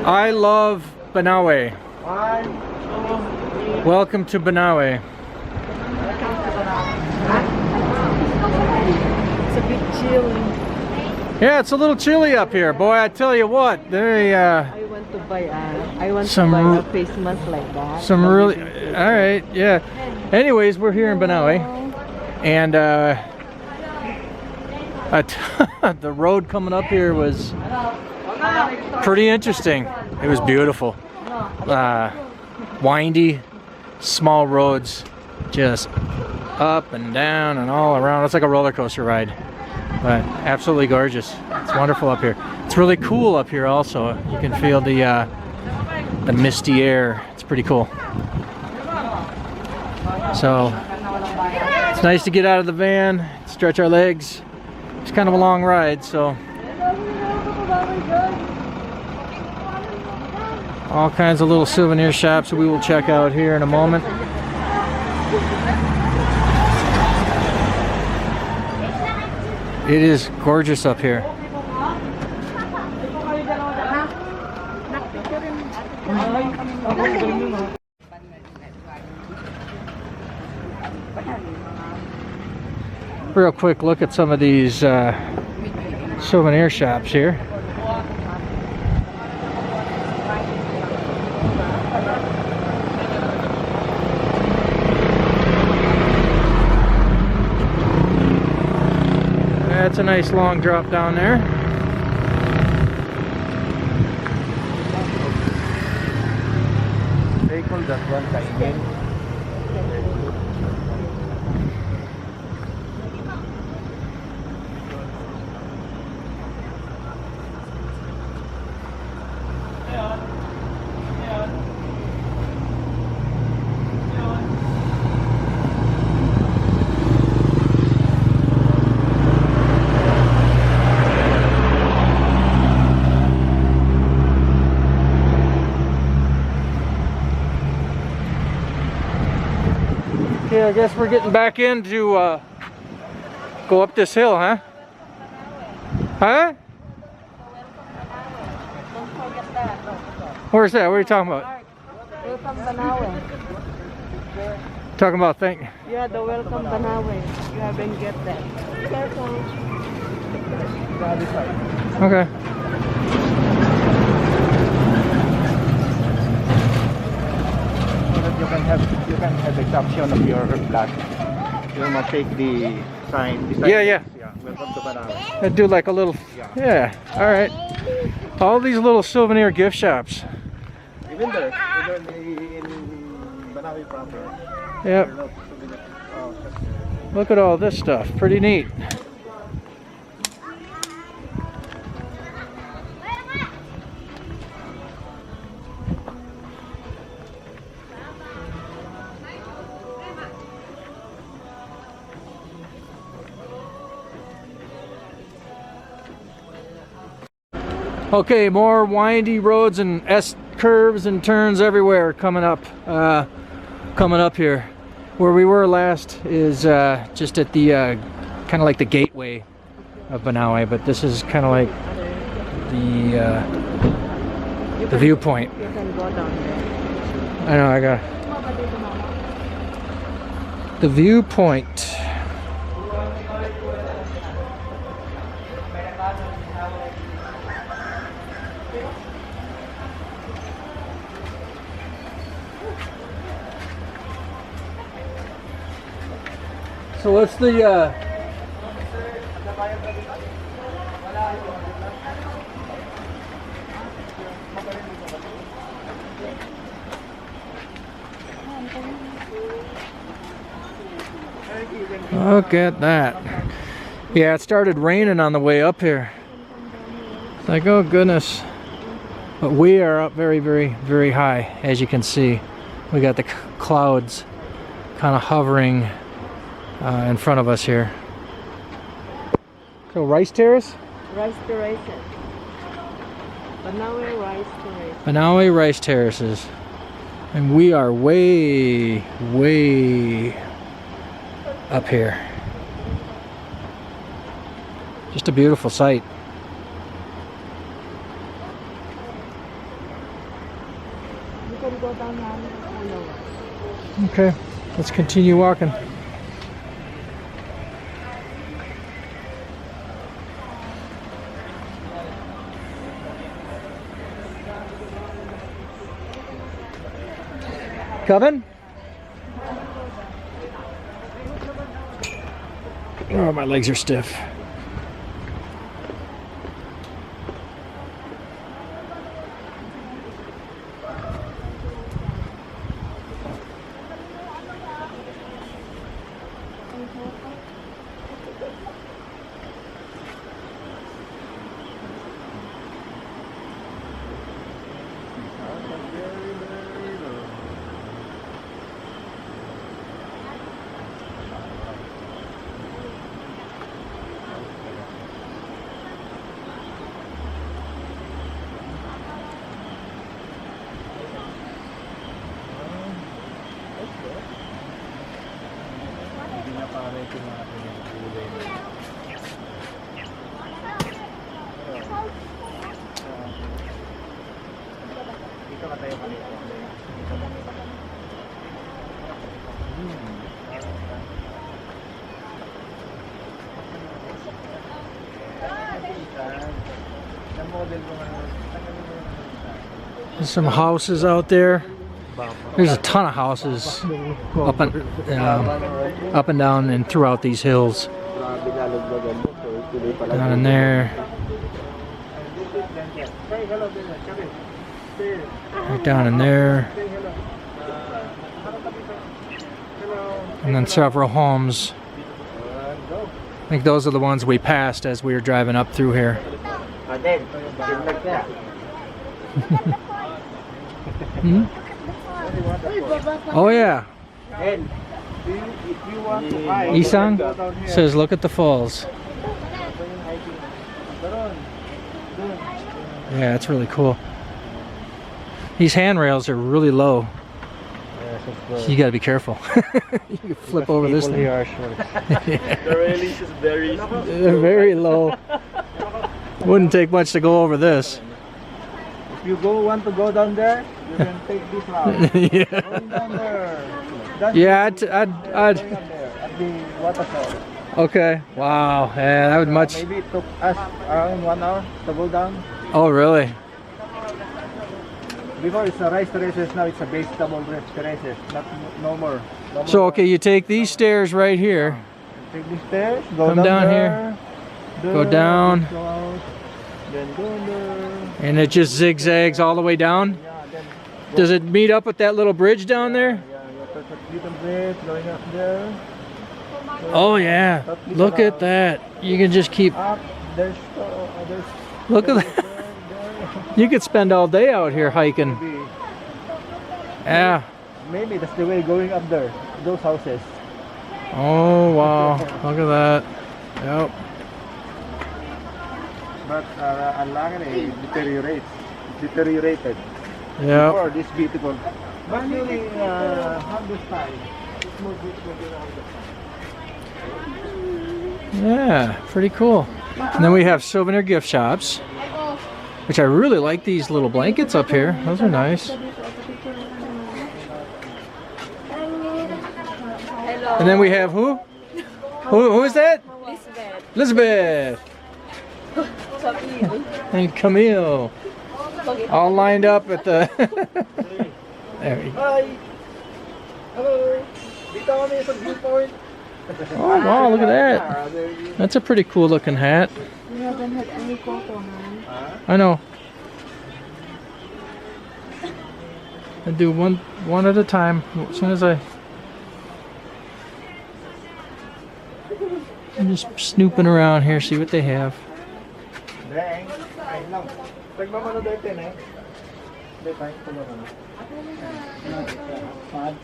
I love Banaue. Welcome to Banaue. It's a bit chilly. Yeah, it's a little chilly up here. Boy, I tell you what, they I want to buy a face mask like that. some really all right, yeah. Anyways, we're here in Banaue, and the road coming up here was pretty interesting. It was beautiful, windy, small roads, just up and down and all around. It's like a roller coaster ride, but absolutely gorgeous. It's wonderful up here. It's really cool up here also. You can feel the misty air. It's pretty cool. So it's nice to get out of the van, stretch our legs. It's kind of a long ride, so all kinds of little souvenir shops that we will check out here in a moment. It is gorgeous up here. Real quick look at some of these souvenir shops here. That's a nice long drop down there. They call that one kainin. Okay, I guess we're getting back in to go up this hill, huh? Huh? Where's that? What are you talking about? Welcome Banaue. Talking about Yeah, the welcome Banaue. You haven't get that. Careful. Okay. You can have a caption of your flat. You must take the sign beside. Yeah. Welcome to Banaue. I do like a little. Yeah. All right. All these little souvenir gift shops. Even there, even in Banaue proper. Yep. Look at all this stuff. Pretty neat. Okay, more windy roads and S-curves and turns everywhere coming up here. Where we were last is just at the kind of like the gateway of Banaue, but this is kind of like the viewpoint. You can go down there. I know, I got the viewpoint. So what's the look at that. Yeah, it started raining on the way up here. It's like, oh goodness. But we are up very, very, very high, as you can see. We got the clouds kind of hovering in front of us here. So Rice Terrace? Rice Terraces. Banaue Rice Terraces. Banaue Rice Terraces. And we are way, way up here. Just a beautiful sight. Okay, let's continue walking. Coming? Oh, my legs are stiff. There's some houses out there. There's a ton of houses up and down and throughout these hills. Down in there. Right down in there. And then several homes. I think those are the ones we passed as we were driving up through here. Hmm? Oh yeah. Isang says look at the falls. Yeah, that's really cool. These handrails are really low. So you gotta be careful. You can flip over this thing. The railings is very They're very low. Wouldn't take much to go over this. If you want to go down there, you can take this route. Yeah. Going down there. Yeah, I'd I'd there at the waterfall. okay. Wow. Yeah, that would much. Maybe it took us around 1 hour to go down. Oh, really? Before it's a rice terraces, now it's a vegetable rice terraces. No more. So okay, you take these stairs right here. Take the stairs, go Come down here, go down. Go out, then go there. And it just zigzags all the way down. Yeah, then Does it meet up with that little bridge down there? yeah, you touch a little bit, going up there. Oh yeah. Look at that. You can just keep. Up, there's Look at that. You could spend all day out here hiking. Yeah. Maybe that's the way going up there, those houses. Oh wow. Look at that. Yep. But unluckily, deteriorated. Yep. Before this beautiful. But really, have this time. It's more beautiful than the Yeah. Pretty cool. And then we have Souvenir gift shops, which I really like these little blankets up here. Those are nice. And then we have who? Who is that? Elizabeth. And Camille. All lined up at the... There we go. Hi! Hello! Dito kami sa Viewpoint. Oh wow, look at that. That's a pretty cool looking hat. We haven't had any photo, man. I know. I do one at a time. As soon as I'm just snooping around here, see what they have. Deng, ay lang. Nagmamano dito eh. Dito tayo tulungan. Pad.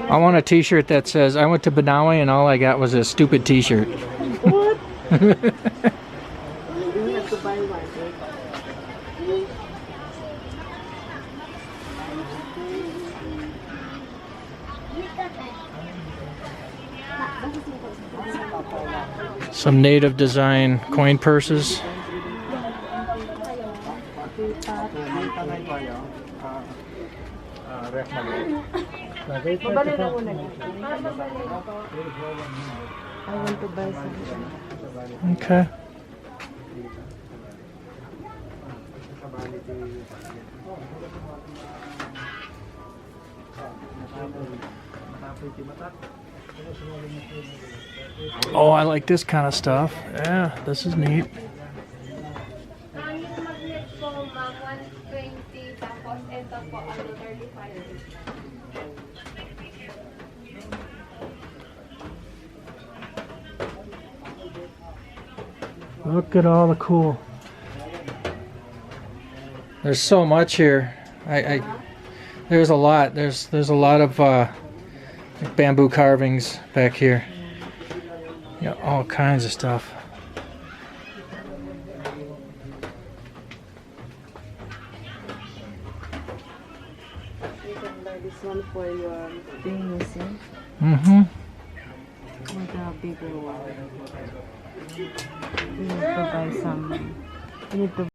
I want a t-shirt that says I went to Banaue and all I got was a stupid t-shirt. What? You have to buy one. Some native design coin purses. ref maliit. Mabali na muna. I want to buy something. Okay. Oh, I like this kind of stuff. Yeah, this is neat. Yung magnet po, ma'am, 120, tapos ito po, 35. Look at all the cool. There's so much here. There's a lot. There's a lot of bamboo carvings back here. Yeah, all kinds of stuff. You can buy this one for your thing, you see? Mm-hmm. With a bigger one. You need to buy some. You need to.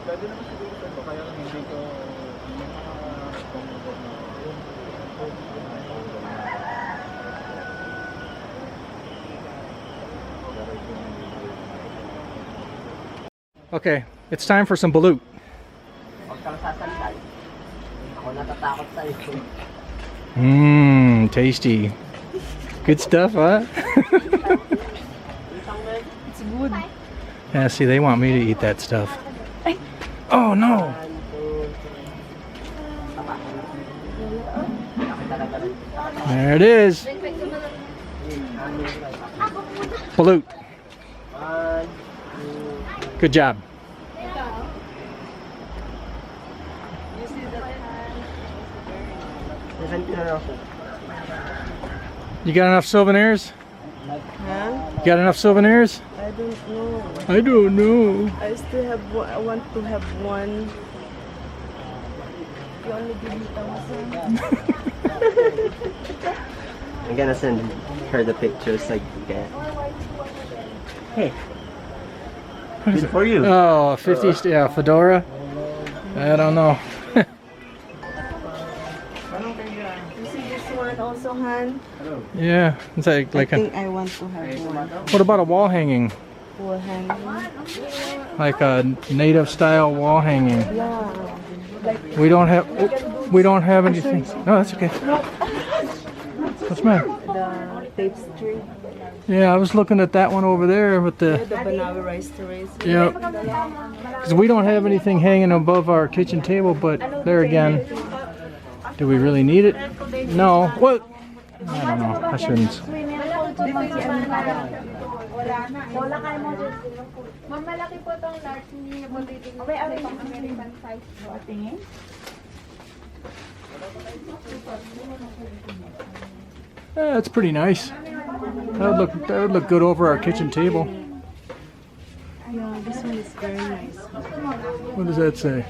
Pwede naman siguro ito, kaya lang hindi ko Okay, it's time for some Baloo. Huwag kang sasalita. Ako natatakot sa'yo. Mmm, tasty. Good stuff, huh? It's good. Yeah, see, they want me to eat that stuff. Oh no! There it is. Baloo. Good job. You got enough souvenirs? Huh? You got enough souvenirs? I don't know. I don't know. I still have one. I want to have one. You only give me 1,000. I'm gonna send her the pictures like that. Hey. Good for you. Oh, 50, yeah, fedora? I don't know. You see this one also, Han? Yeah, it's I like a, think I want to have one. what about a wall hanging? For hanging. Like a native style wall hanging. Yeah. We don't have anything. No, that's okay. What's the matter? The tapestry. Yeah, I was looking at that one over there with The the, Banaue Rice Terraces. yeah. Because we don't have anything hanging above our kitchen table, but there again, do we really need it? No. What? I don't know. I shouldn't. Wala kayo mo dyan. Ma'am, malaki po itong large. Hindi niyo po titignan. Okay, pang American size po. Tingin? Yeah, that's pretty nice. That would look good over our kitchen table. Yeah, this one is very nice. What does that say?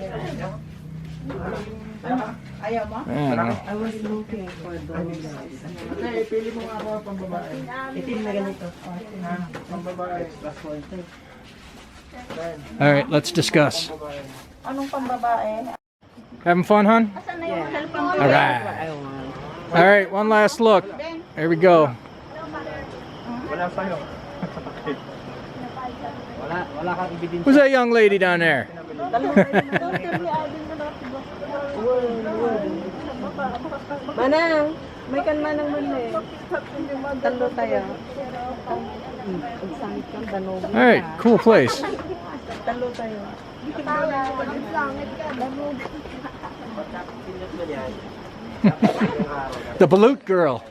I don't know. I was looking for those. Pili mo nga ako pang babae. Itim na ganito. Pang babae, last one. All right, let's discuss. Anong pambabae? Having fun, hon? Yeah. All right. All right, one last look. There we go. Wala sa'yo. Wala kang ebidensya. Who's that young lady down there? Manang, may kan manang mali. Talo tayo. Pagsangit kang Banaue. All right, cool place. Talo tayo. The Baloo girl.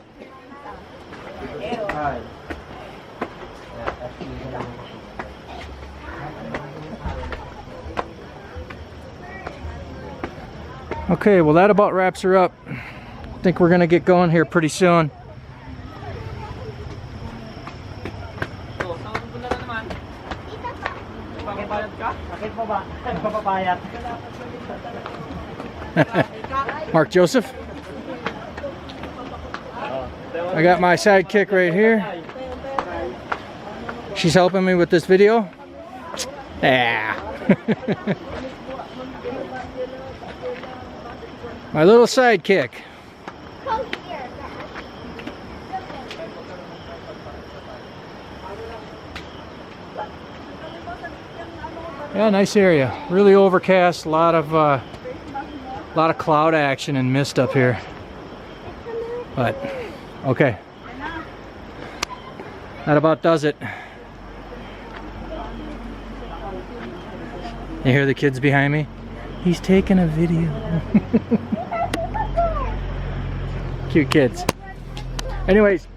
Okay, well that about wraps her up. I think we're gonna get going here pretty soon. Bakit mo ba? Nagpapapayat. Mark Joseph. I got my sidekick right here. She's helping me with this video. Yeah. My little sidekick. Yeah, nice area. Really overcast. A lot of cloud action and mist up here. But okay, that about does it. You hear the kids behind me? He's taking a video. Cute kids. Anyways,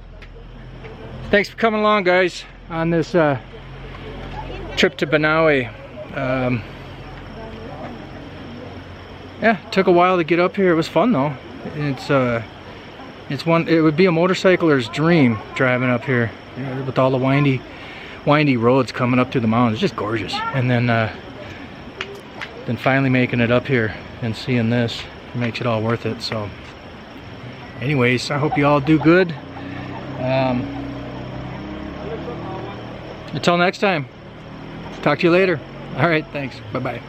thanks for coming along, guys, on this trip to Banaue. Yeah, it took a while to get up here. It was fun though. It would be a motorcycler's dream driving up here, you know, with all the windy roads coming up through the mountains. It's just gorgeous. And then finally making it up here and seeing this makes it all worth it. So anyways, I hope you all do good. Until next time, talk to you later. All right, thanks. Bye-bye.